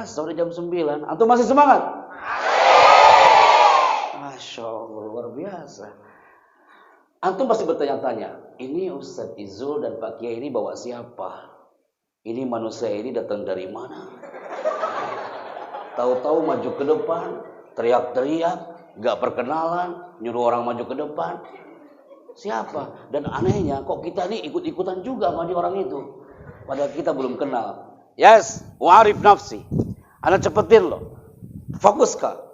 biasa, udah jam 9. Antum masih semangat? Masya Allah, luar biasa. Antum pasti bertanya-tanya, ini Ustadz Izul dan Pak Kiai ini bawa siapa? Ini manusia ini datang dari mana? Tahu-tahu maju ke depan, teriak-teriak, gak perkenalan, nyuruh orang maju ke depan. Siapa? Dan anehnya, kok kita ini ikut-ikutan juga sama orang itu. Padahal kita belum kenal. Yes, wa'arif nafsi. Anda cepetin loh. Fokus kah?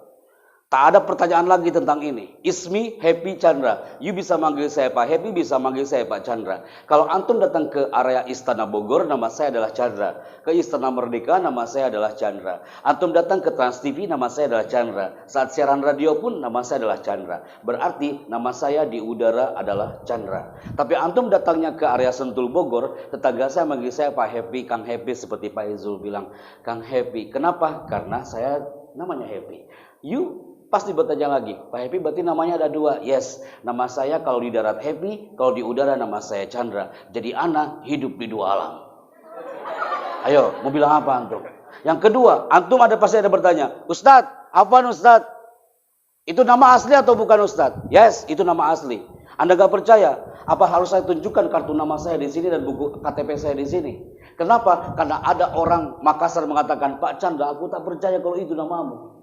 Tak ada pertanyaan lagi tentang ini. Ismi Happy Chandra. You bisa manggil saya Pak Happy, bisa manggil saya Pak Chandra. Kalau antum datang ke area Istana Bogor, nama saya adalah Chandra. Ke Istana Merdeka, nama saya adalah Chandra. Antum datang ke Trans TV, nama saya adalah Chandra. Saat siaran radio pun, nama saya adalah Chandra. Berarti nama saya di udara adalah Chandra. Tapi antum datangnya ke area Sentul Bogor, tetangga saya manggil saya Pak Happy, Kang Happy, seperti Pak Izul bilang. Kang Happy. Kenapa? Karena saya namanya Happy. You pasti bertanya lagi, Pak Happy berarti namanya ada dua. Yes, nama saya kalau di darat Happy, kalau di udara nama saya Chandra. Jadi anak hidup di dua alam. Ayo, mau bilang apa antum? Yang kedua, antum pasti ada bertanya, Ustadz, apa Ustadz? Itu nama asli atau bukan Ustadz? Yes, itu nama asli. Anda gak percaya? Apa harus saya tunjukkan kartu nama saya di sini dan buku KTP saya di sini? Kenapa? Karena ada orang Makassar mengatakan, Pak Chandra, aku tak percaya kalau itu namamu.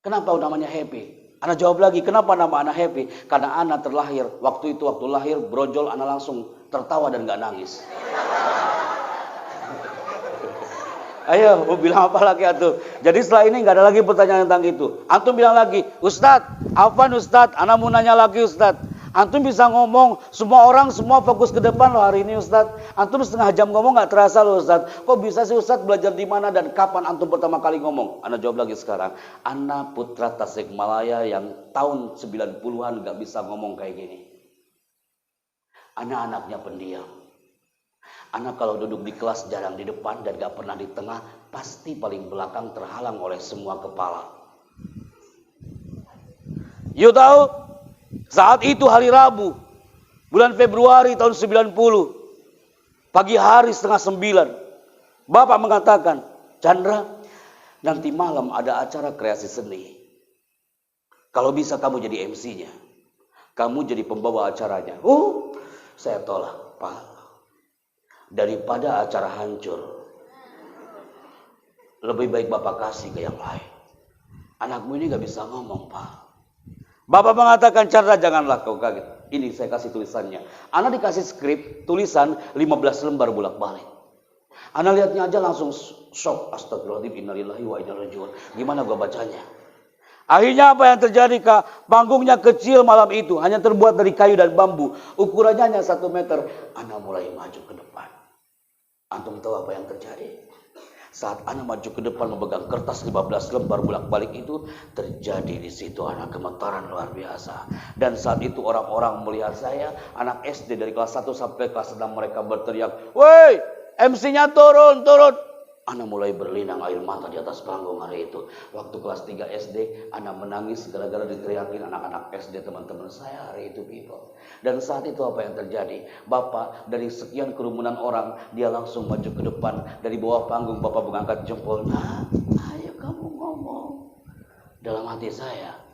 Kenapa namanya Happy? Ana jawab lagi, kenapa nama Ana Happy? Karena Ana terlahir, waktu lahir, brojol Ana langsung tertawa dan gak nangis. Ayo, mau bilang apa lagi atuh? Jadi setelah ini gak ada lagi pertanyaan tentang itu. Antum bilang lagi, Ustadz, apa Ustadz? Ana mau nanya lagi Ustadz. Antum bisa ngomong, semua orang semua fokus ke depan loh hari ini Ustadz. Antum setengah jam ngomong gak terasa loh Ustadz. Kok bisa sih Ustadz belajar di mana dan kapan antum pertama kali ngomong? Ana jawab lagi sekarang. Ana putra Tasikmalaya yang tahun 90-an gak bisa ngomong kayak gini. Ana anaknya pendiam. Ana kalau duduk di kelas jarang di depan dan gak pernah di tengah. Pasti paling belakang terhalang oleh semua kepala. You tahu? Saat itu hari Rabu, bulan Februari tahun 90, pagi hari 8:30, Bapak mengatakan, Chandra, nanti malam ada acara kreasi seni. Kalau bisa kamu jadi MC-nya, kamu jadi pembawa acaranya. Saya tolak, Pak. Daripada acara hancur, lebih baik Bapak kasih ke yang lain. Anakmu ini gak bisa ngomong, Pak. Bapak mengatakan, Chandra janganlah kau kaget. Ini saya kasih tulisannya. Ana dikasih skrip, tulisan 15 lembar bolak-balik. Ana lihatnya aja langsung shock. Astagfirullahaladzim, innalillahi wa inna ilaihi raji'un. Gimana gua bacanya? Akhirnya apa yang terjadi, Kak? Panggungnya kecil malam itu. Hanya terbuat dari kayu dan bambu. Ukurannya hanya 1 meter. Ana mulai maju ke depan. Antum tahu apa yang terjadi? Saat Ana maju ke depan memegang kertas 15 lembar bolak-balik itu, terjadi di situ Ana gemetaran luar biasa. Dan saat itu orang-orang melihat saya, anak SD dari kelas 1 sampai kelas 6 mereka berteriak, "Woi, MC-nya turun, turun." Ana mulai berlinang air mata di atas panggung hari itu. Waktu kelas 3 SD, Ana menangis gara-gara diteriakin anak-anak SD teman-teman saya hari itu, people. Dan saat itu apa yang terjadi? Bapak dari sekian kerumunan orang, dia langsung maju ke depan. Dari bawah panggung Bapak mengangkat jempol. Nah, ayo kamu ngomong. Dalam hati saya,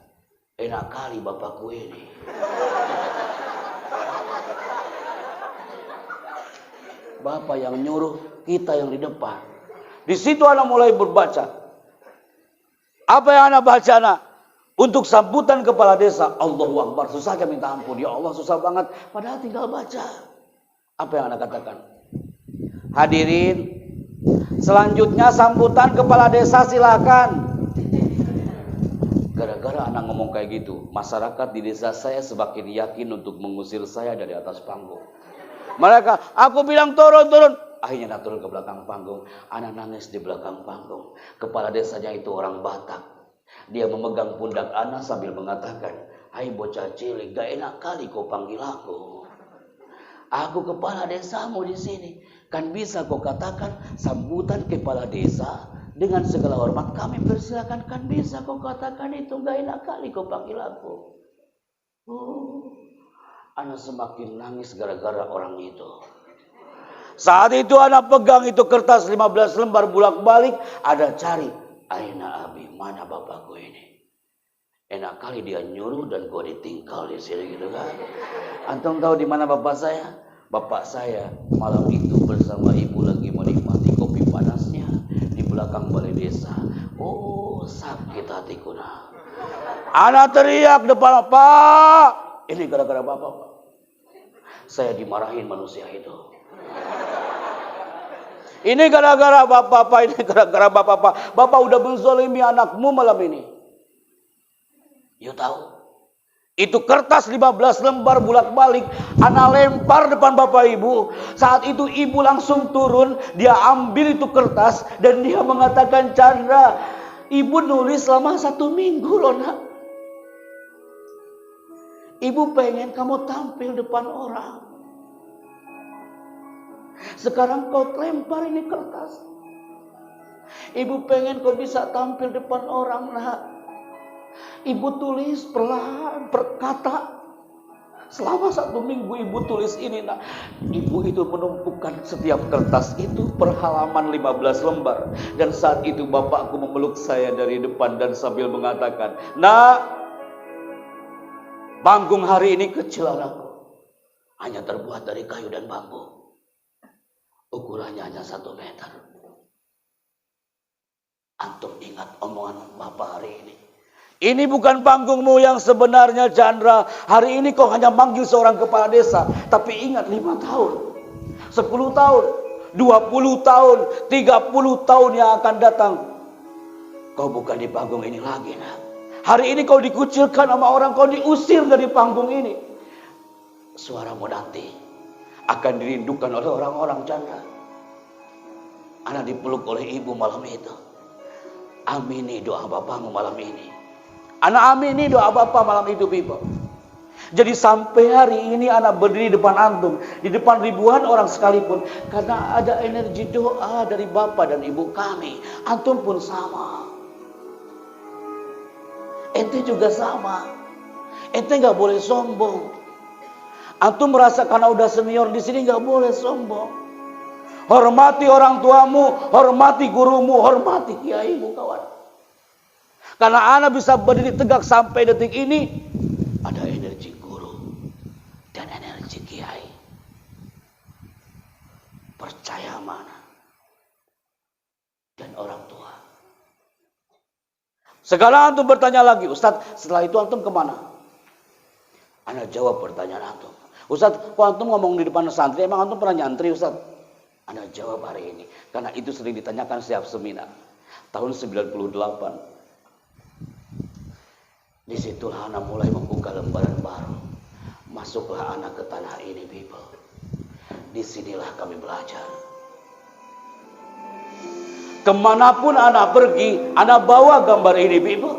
enak kali bapakku ini. Bapak yang nyuruh, kita yang di depan. Di situ anak mulai berbaca. Apa yang anak baca anak? Untuk sambutan kepala desa. Allahu Akbar. Susahnya minta ampun. Ya Allah susah banget. Padahal tinggal baca. Apa yang anak katakan? Hadirin. Selanjutnya sambutan kepala desa silakan. Gara-gara anak ngomong kayak gitu. Masyarakat di desa saya semakin yakin untuk mengusir saya dari atas panggung. Mereka, aku bilang turun, turun. Akhirnya anak turun ke belakang panggung. Anak nangis di belakang panggung. Kepala desanya itu orang Batak. Dia memegang pundak anak sambil mengatakan, hai bocah cilik, gak enak kali kau panggil aku. Aku kepala desamu di sini. Kan bisa kau katakan sambutan kepala desa dengan segala hormat kami persilakan. Kan bisa kau katakan itu, gak enak kali kau panggil aku. Anak semakin nangis gara-gara orang itu. Saat itu anak pegang itu kertas 15 lembar bolak-balik. Ada cari. Aina abi, mana bapakku ini? Enak kali dia nyuruh dan gue ditinggal di sini gitu kan. Antum tahu di mana bapak saya? Bapak saya malam itu bersama ibu lagi menikmati kopi panasnya di belakang balai desa. Oh, sakit hatiku nah. Anak teriak depan, Pak, ini gara-gara bapak, Pak. Saya dimarahin manusia itu. Ini gara-gara bapak, Pak. Ini gara-gara bapak, Pak. Bapak udah menzalimi anakmu malam ini. You tahu? Itu kertas 15 lembar bolak-balik. Anak lempar depan bapak ibu. Saat itu ibu langsung turun. Dia ambil itu kertas. Dan dia mengatakan, Chandra, ibu nulis selama 1 minggu loh nak. Ibu pengen kamu tampil depan orang. Sekarang kau lempar ini kertas. Ibu pengen kau bisa tampil depan orang nak. Ibu tulis perlahan, berkata. Selama 1 minggu ibu tulis ini nak. Ibu itu menumpukan setiap kertas itu per halaman 15 lembar. Dan saat itu bapakku memeluk saya dari depan dan sambil mengatakan, nak, panggung hari ini kecil anakku. Hanya terbuat dari kayu dan bambu. Ukurannya hanya 1 meter. Antum ingat omongan bapak hari ini. Ini bukan panggungmu yang sebenarnya, Chandra. Hari ini kau hanya manggil seorang kepala desa. Tapi ingat 5 tahun, 10 tahun, 20 tahun, 30 tahun yang akan datang. Kau bukan di panggung ini lagi, nak. Hari ini kau dikucilkan sama orang, kau diusir dari panggung ini. Suaramu nanti akan dirindukan oleh orang-orang, Chandra. Anak dipeluk oleh ibu malam itu. Amini doa bapakmu malam ini. Anak amini doa bapak malam itu, people. Jadi sampai hari ini anak berdiri depan antum, di depan ribuan orang sekalipun, karena ada energi doa dari bapak dan ibu kami. Antum pun sama. Ente juga sama. Ente nggak boleh sombong. Antum merasa karena udah senior di sini nggak boleh sombong. Hormati orang tuamu, hormati gurumu, hormati kiaimu, kawan. Karena anak bisa berdiri tegak sampai detik ini, ada energi guru dan energi kiai. Percaya mana? Dan orang tua. Sekarang antum bertanya lagi, Ustadz, setelah itu antum kemana? Anak jawab pertanyaan antum. Ustadz, kok antum ngomong di depan santri, emang antum pernah nyantri, Ustadz? Anak jawab hari ini, karena itu sering ditanyakan setiap seminar. Tahun 98. Disitulah anak mulai membuka lembaran baru. Masuklah anak ke tanah ini, people. Disinilah kami belajar. Kemanapun anak pergi, anak bawa gambar ini, people.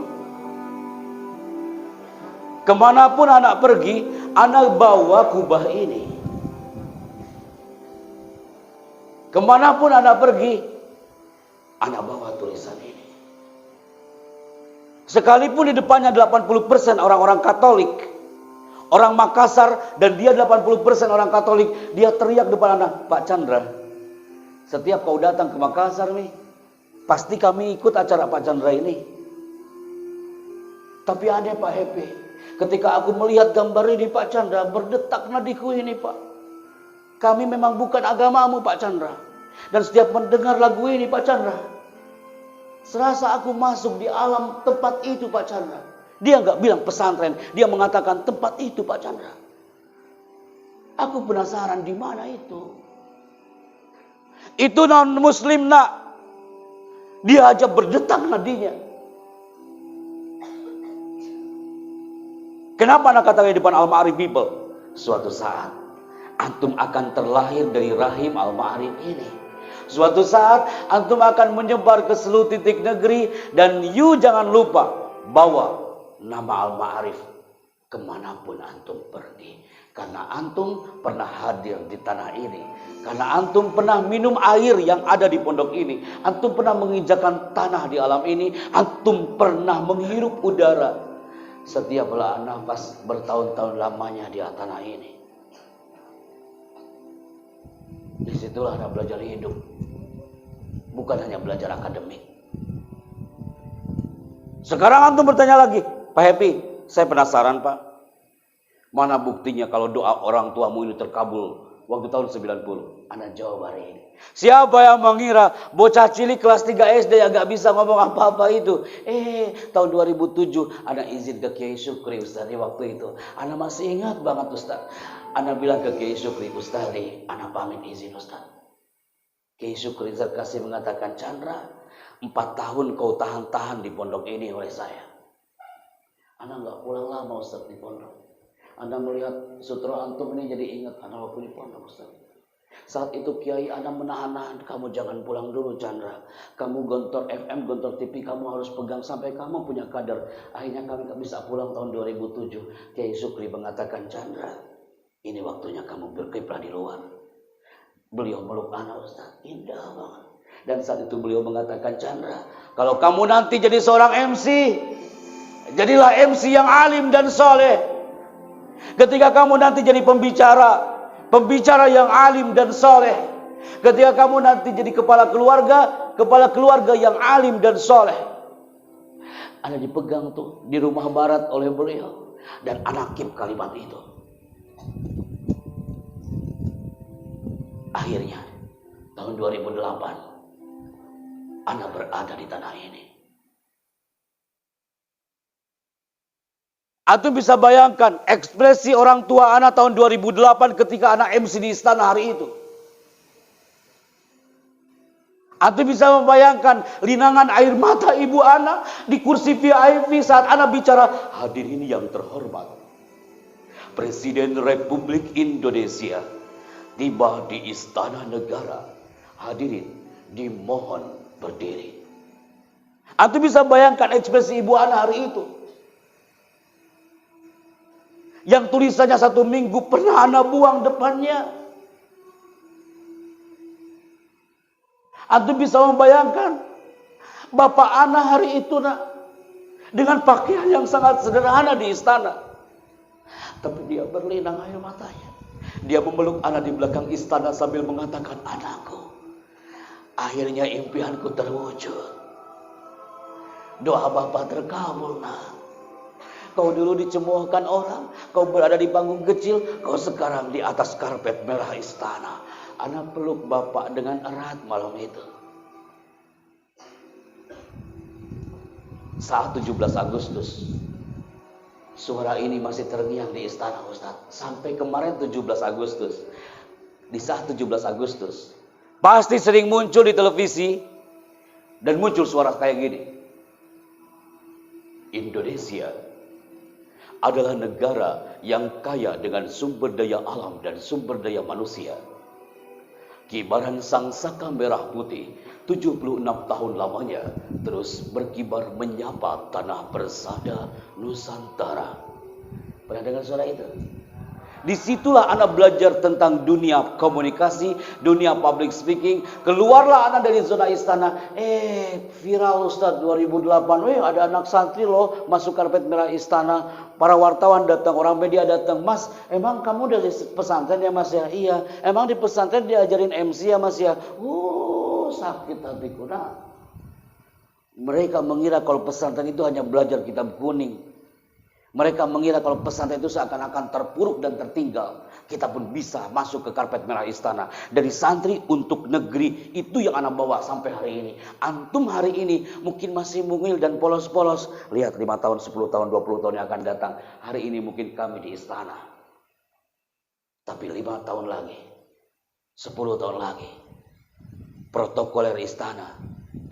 Kemanapun anak pergi, anak bawa kubah ini. Kemanapun anak pergi, anak bawa tulisan ini. Sekalipun di depannya 80% orang-orang Katolik, orang Makassar, dan dia 80% orang Katolik, dia teriak depan anak, Pak Chandra, setiap kau datang ke Makassar nih, pasti kami ikut acara Pak Chandra ini. Tapi aneh Pak Happy, ketika aku melihat gambar ini Pak Chandra, berdetak nadiku ini Pak. Kami memang bukan agamamu Pak Chandra. Dan setiap mendengar lagu ini Pak Chandra, serasa aku masuk di alam tempat itu Pak Chandra. Dia nggak bilang pesantren, dia mengatakan tempat itu Pak Chandra. Aku penasaran di mana itu. Itu non muslim nak. Dia aja berdetak nadinya. Kenapa anak katakan di depan Al-Ma'arif people? Suatu saat antum akan terlahir dari rahim Al-Ma'arif ini. Suatu saat antum akan menyebar ke seluruh titik negeri. Dan you jangan lupa bawa nama Al-Ma'arif kemanapun antum pergi. Karena antum pernah hadir di tanah ini. Karena antum pernah minum air yang ada di pondok ini. Antum pernah menginjakan tanah di alam ini. Antum pernah menghirup udara. Setiap helaan nafas bertahun-tahun lamanya di tanah ini. Disitulah anak belajar hidup. Bukan hanya belajar akademik. Sekarang antum bertanya lagi, Pak Happy, saya penasaran Pak. Mana buktinya kalau doa orang tuamu ini terkabul waktu tahun 90? Anak jawab hari ini. Siapa yang mengira bocah cilik kelas 3 SD yang gak bisa ngomong apa-apa itu? Tahun 2007 anak izin ke Kiai Syukri Ustaz di waktu itu. Anak masih ingat banget Ustaz. Anak bilang ke Kiai Syukri, Ustaz, anak pamit izin Ustaz. Kiai Syukri Zarkasi mengatakan, Chandra, 4 tahun kau tahan-tahan di pondok ini oleh saya. Anak gak pulang lama Ustaz di pondok. Anda melihat sutra antum ini jadi ingat anak waktu di pondok Ustaz. Saat itu Kiai Anda menahan-nahan, kamu jangan pulang dulu Chandra. Kamu gontor FM, gontor TV, kamu harus pegang sampai kamu punya kadar. Akhirnya kami gak bisa pulang tahun 2007. Kiai Syukri mengatakan, Chandra, ini waktunya kamu berkiprah di luar. Beliau meluk anak Ustaz, indah banget. Dan saat itu beliau mengatakan, Chandra, kalau kamu nanti jadi seorang MC, jadilah MC yang alim dan soleh. Ketika kamu nanti jadi pembicara yang alim dan soleh. Ketika kamu nanti jadi kepala keluarga yang alim dan soleh. Anda dipegang tuh di rumah barat oleh beliau. Dan anak kip kalimat itu. Akhirnya tahun 2008 Anda berada di tanah ini. Antum bisa bayangkan ekspresi orang tua anak tahun 2008 ketika anak MC di istana hari itu. Antum bisa membayangkan linangan air mata ibu anak di kursi VIP saat anak bicara, hadirin yang terhormat. Presiden Republik Indonesia tiba di istana negara. Hadirin dimohon berdiri. Antum bisa bayangkan ekspresi ibu anak hari itu. Yang tulisannya 1 minggu pernah anak buang depannya. Antum bisa membayangkan bapak anak hari itu dengan pakaian yang sangat sederhana di istana. Tapi dia berlinang air matanya. Dia memeluk anak di belakang istana sambil mengatakan, anakku, akhirnya impianku terwujud. Doa bapak terkabul nak. Kau dulu dicemoohkan orang, kau berada di panggung kecil, kau sekarang di atas karpet merah istana. Anak peluk bapak dengan erat malam itu. Saat 17 Agustus, suara ini masih terngiang di istana Ustaz. Sampai kemarin 17 Agustus. Di saat 17 Agustus, pasti sering muncul di televisi dan muncul suara kayak gini. Indonesia adalah negara yang kaya dengan sumber daya alam dan sumber daya manusia. Kibaran sang saka merah putih 76 tahun lamanya terus berkibar menyapa tanah persada Nusantara. Pernah dengar suara itu? Disitulah anak belajar tentang dunia komunikasi, dunia public speaking. Keluarlah anak dari zona istana. Viral Ustaz 2008. Ada anak santri loh masuk karpet merah istana. Para wartawan datang, orang media datang. Mas, emang kamu dari pesantren ya Mas ya? Iya. Emang di pesantren diajarin MC ya Mas ya? Sakit hatiku. Mereka mengira kalau pesantren itu hanya belajar kitab kuning. Mereka mengira kalau pesantren itu seakan-akan terpuruk dan tertinggal. Kita pun bisa masuk ke karpet merah istana. Dari santri untuk negeri, itu yang anak bawa sampai hari ini. Antum hari ini mungkin masih mungil dan polos-polos. Lihat 5 tahun, 10 tahun, 20 tahun yang akan datang. Hari ini mungkin kami di istana. Tapi 5 tahun lagi, 10 tahun lagi, protokoler istana,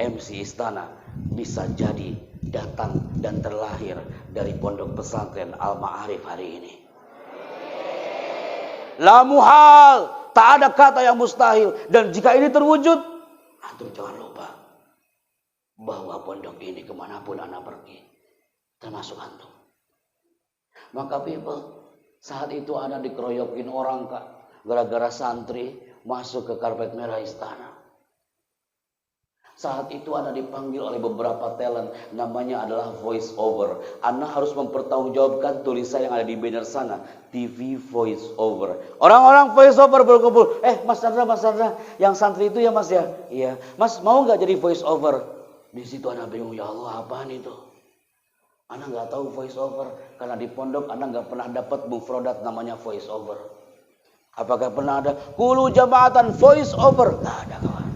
MC istana bisa jadi datang dan terlahir dari pondok pesantren Al-Ma'arif hari ini. La muhal, tak ada kata yang mustahil. Dan jika ini terwujud, antum jangan lupa bahwa pondok ini kemanapun anak pergi, termasuk antum. Maka people, saat itu anak dikeroyokin orang Kak, gara-gara santri masuk ke karpet merah istana. Saat itu Ana dipanggil oleh beberapa talent, namanya adalah voice over. Ana harus mempertanggungjawabkan tulisan yang ada di banner sana, TV voice over. Orang-orang voice over berkumpul. Mas Chandra, yang santri itu ya Mas ya? Iya. Mas mau nggak jadi voice over? Di situ Ana bingung, ya Allah apaan itu? Ana nggak tahu voice over karena di pondok Ana nggak pernah dapat mufradat namanya voice over. Apakah pernah ada kulu jamaatan voice over? Nggak ada kawan.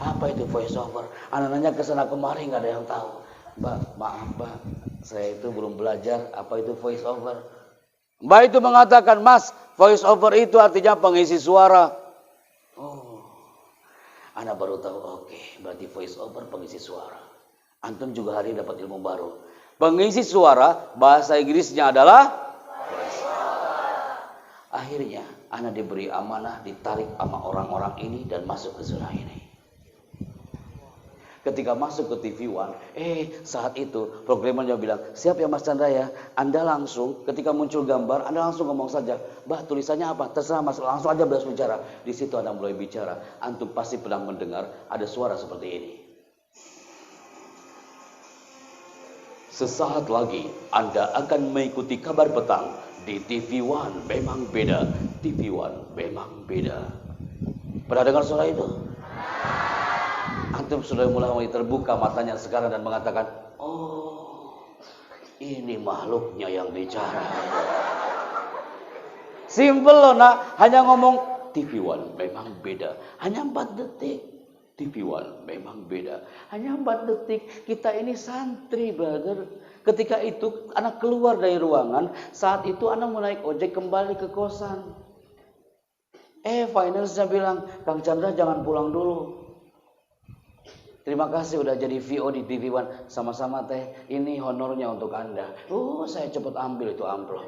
Apa itu voice over? Anak nanya ke sana kemari nggak ada yang tahu. Mbak, maaf Mbak, saya itu belum belajar apa itu voice over. Mbak itu mengatakan, Mas, voice over itu artinya pengisi suara. Oh, anak baru tahu. Oke, berarti voice over pengisi suara. Antum juga hari ini dapat ilmu baru. Pengisi suara bahasa Inggrisnya adalah voice over. Akhirnya, anak diberi amanah, ditarik sama orang-orang ini dan masuk ke zona ini. Ketika masuk ke TV One, saat itu programmernya bilang, siap ya Mas Chandra ya, Anda langsung ketika muncul gambar, Anda langsung ngomong saja, Mbak tulisannya apa? Terserah Mas, langsung aja bebas bicara. Di situ Anda mulai bicara, antum pasti pernah mendengar ada suara seperti ini. Sesaat lagi Anda akan mengikuti kabar petang di TV One, memang beda. TV One, memang beda. Pernah dengar suara itu? Antum sudah mulai terbuka matanya sekarang dan mengatakan, oh, ini makhluknya yang bicara. Simple loh nak, hanya ngomong TV One memang beda. Hanya 4 detik. TV One memang beda. Hanya 4 detik. Kita ini santri, brother. Ketika itu anak keluar dari ruangan, saat itu anak mau naik ojek kembali ke kosan. Finance-nya bilang, Kang Chandra jangan pulang dulu. Terima kasih udah jadi VO di TV One. Sama-sama teh, ini honornya untuk Anda. Saya cepet ambil itu amplop.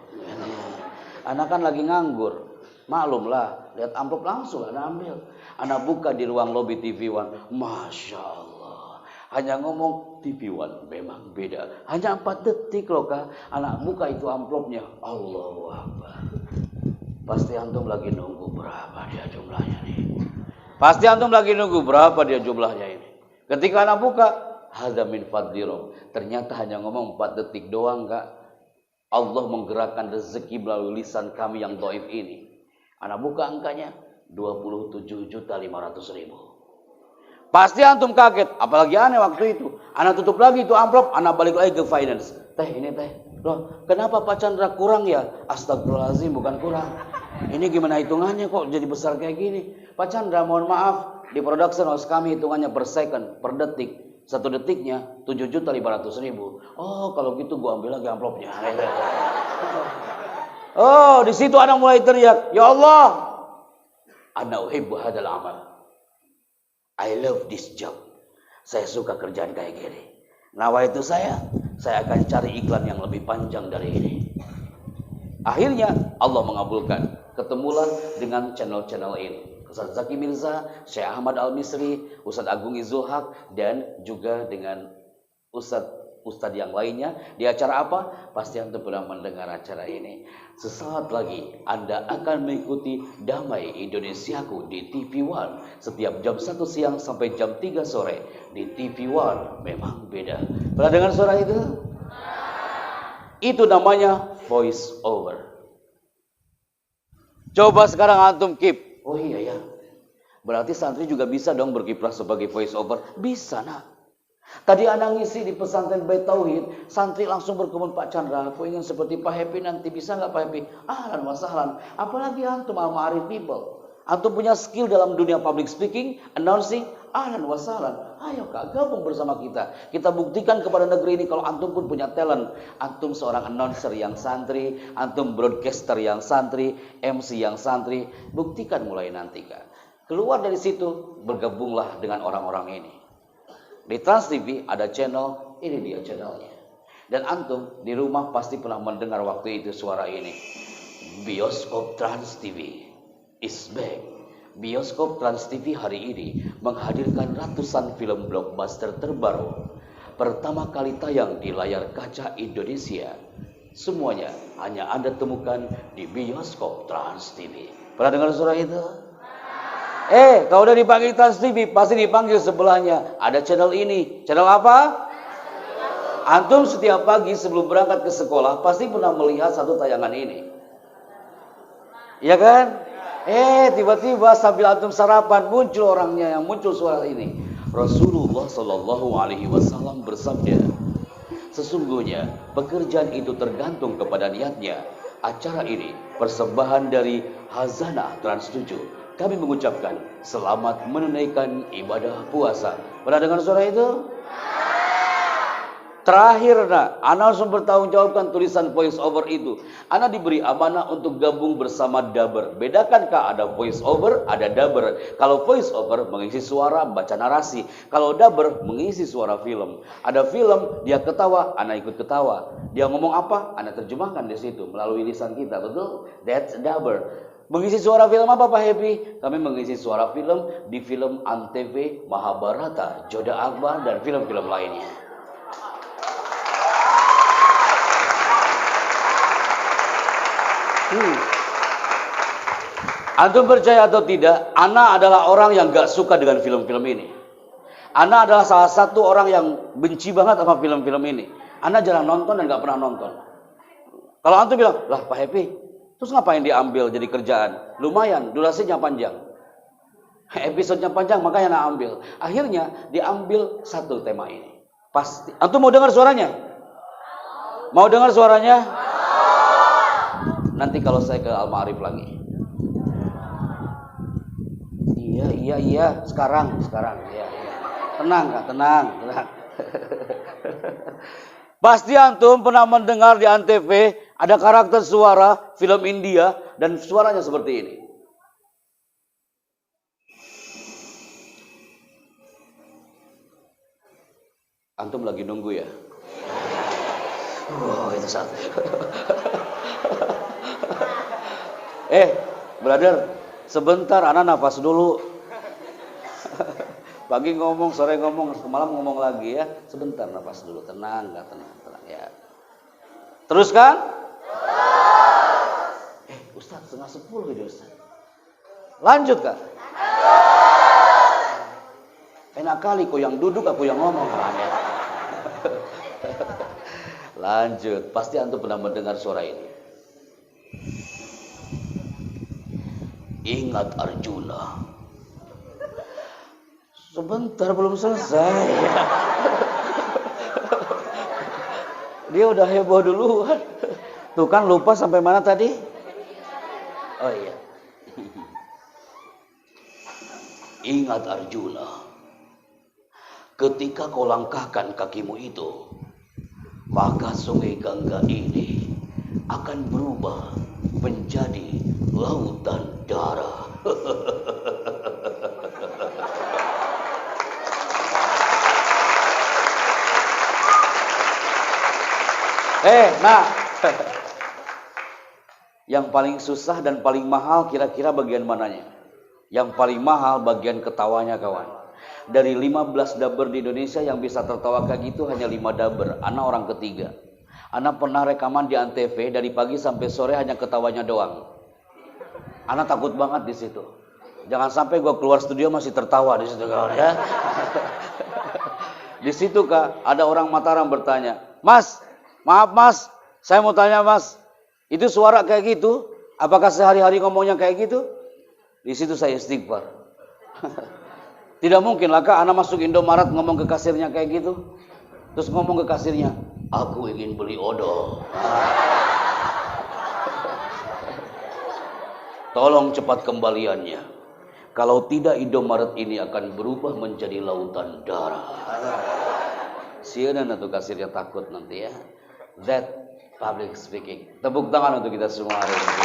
Anak kan lagi nganggur. Maklum lah, lihat amplop langsung Anda ambil. Anak buka di ruang lobi TV One. Masya Allah. Hanya ngomong TV One memang beda. Hanya 4 detik loh Kak. Anak buka itu amplopnya. Allahu Akbar. Pasti antum lagi nunggu berapa dia jumlahnya nih. Pasti antum lagi nunggu berapa dia jumlahnya ini. Ketika anak buka, hadza min fadlirum. Ternyata hanya ngomong 4 detik doang Kak. Allah menggerakkan rezeki melalui lisan kami yang dhaif ini. Anak buka angkanya 27.500.000. Pasti antum kaget, apalagi aneh waktu itu. Anak tutup lagi itu amplop, anak balik lagi ke finance. Teh ini teh, loh kenapa Pak Chandra kurang ya? Astagfirullahaladzim, bukan kurang. Ini gimana hitungannya kok jadi besar kayak gini? Pak Chandra mohon maaf. Di production house kami hitungannya per second, per detik. 1 detiknya 7.500.000. Oh, kalau gitu gua ambil lagi amplopnya. Oh, di situ anak mulai teriak, "Ya Allah, ana uhibbu hadzal amal. I love this job." Saya suka kerjaan kayak gini. Nawa itu saya akan cari iklan yang lebih panjang dari ini. Akhirnya Allah mengabulkan. Ketemulah dengan channel-channel ini. Ustaz Zaki Mirza, Syekh Ahmad Al-Misri, Ustaz Agung Izul Haq, dan juga dengan Ustaz yang lainnya. Di acara apa? Pasti Anda pernah mendengar acara ini. Sesaat lagi Anda akan mengikuti Damai Indonesiaku di TV One setiap jam 1 siang sampai jam 3 sore di TV One. Memang beda. Pernah dengar suara itu? Itu namanya voice over. Coba sekarang antum keep. Oh iya ya. Berarti santri juga bisa dong berkiprah sebagai voice over. Bisa nak. Tadi anak ngisi di pesantren Bait Tauhid, santri langsung berkemun, Pak Chandra, aku ingin seperti Pak Happy nanti, bisa nggak Pak Happy? Ahlan wa sahlan. Apalagi antum al-ma'arif people. Antum punya skill dalam dunia public speaking, announcing, ahlan wa sahlan. Ayo Kak, gabung bersama kita. Kita buktikan kepada negeri ini kalau antum pun punya talent. Antum seorang announcer yang santri, antum broadcaster yang santri, MC yang santri. Buktikan mulai nanti Kak. Keluar dari situ, bergabunglah dengan orang-orang ini. Di Trans TV ada channel, ini dia channelnya. Dan antum di rumah pasti pernah mendengar waktu itu suara ini. Bioskop Trans TV is back. Bioskop Trans TV hari ini menghadirkan ratusan film blockbuster terbaru. Pertama kali tayang di layar kaca Indonesia. Semuanya hanya Anda temukan di Bioskop Trans TV. Pernah dengar suara itu? Kalau udah dipanggil Trans TV, pasti dipanggil sebelahnya. Ada channel ini. Channel apa? Antum setiap pagi sebelum berangkat ke sekolah, pasti pernah melihat satu tayangan ini. Iya kan? Tiba-tiba sambil antum sarapan, muncul orangnya yang muncul suara ini. Rasulullah Shallallahu Alaihi Wasallam bersabda, sesungguhnya pekerjaan itu tergantung kepada niatnya. Acara ini persembahan dari Hazanah Trans 7. Kami mengucapkan selamat menunaikan ibadah puasa. Pernah dengar suara itu? Terakhir, Ana langsung bertanggung jawabkan tulisan voice over itu. Ana diberi amanah untuk gabung bersama Daber. Bedakankah ada voice over, ada Daber? Kalau voice over mengisi suara, baca narasi. Kalau Daber mengisi suara film. Ada film, dia ketawa, Ana ikut ketawa. Dia ngomong apa, Ana terjemahkan di situ melalui lisan kita. Betul? That's Daber. Mengisi suara film apa Pak Happy? Kami mengisi suara film di film Antv, Mahabharata, Joda Akbar, dan film-film lainnya. Antum percaya atau tidak, Ana adalah orang yang gak suka dengan film-film ini. Ana adalah salah satu orang yang benci banget sama film-film ini. Ana jarang nonton dan gak pernah nonton. Kalau antum bilang, lah Pak Happy, terus ngapain diambil jadi kerjaan? Lumayan, durasinya panjang. Episodenya panjang, makanya Ana ambil. Akhirnya diambil satu tema ini. Pasti. Antum mau dengar suaranya? Mau dengar suaranya? Nanti kalau saya ke Al-Ma'arif lagi. Iya. Sekarang. Iya. Tenang, Kak, tenang. Pasti antum pernah mendengar di Antv ada karakter suara film India dan suaranya seperti ini. Antum lagi nunggu ya? Itu saat. Brother, sebentar, Ana nafas dulu. Pagi ngomong, sore ngomong, malam ngomong lagi ya. Sebentar, nafas dulu, tenang ya. Teruskan? Ustaz, 9:30 gitu Ustaz. Lanjut Kak? Enak kali, kau yang duduk, aku yang ngomong. Lanjut, pasti antum pernah mendengar suara ini. Ingat Arjuna. Sebentar, belum selesai. Dia udah heboh duluan. Tuh kan lupa sampai mana tadi? Oh iya. Ingat Arjuna. Ketika kau langkahkan kakimu itu, maka sungai Gangga ini akan berubah menjadi lautan darah. Yang paling susah dan paling mahal kira-kira bagian mananya? Yang paling mahal bagian ketawanya kawan. Dari 15 daber di Indonesia yang bisa tertawa kayak gitu hanya 5 daber. Ana orang ketiga. Ana pernah rekaman di Antv dari pagi sampai sore hanya ketawanya doang. Ana takut banget di situ. Jangan sampai gua keluar studio masih tertawa di situ kawan ya. Di situ Kak, ada orang Mataram bertanya, "Mas, maaf Mas, saya mau tanya Mas, itu suara kayak gitu, apakah sehari-hari ngomongnya kayak gitu?" Di situ saya istighfar. Tidak mungkin lah Kak, Ana masuk Indomaret ngomong ke kasirnya kayak gitu. Terus ngomong ke kasirnya, "Aku ingin beli odol." Tolong cepat kembaliannya. Kalau tidak Indomaret ini akan berubah menjadi lautan darah. Sianan atau kasirnya takut nanti ya. That public speaking. Tepuk tangan untuk kita semua hari ini.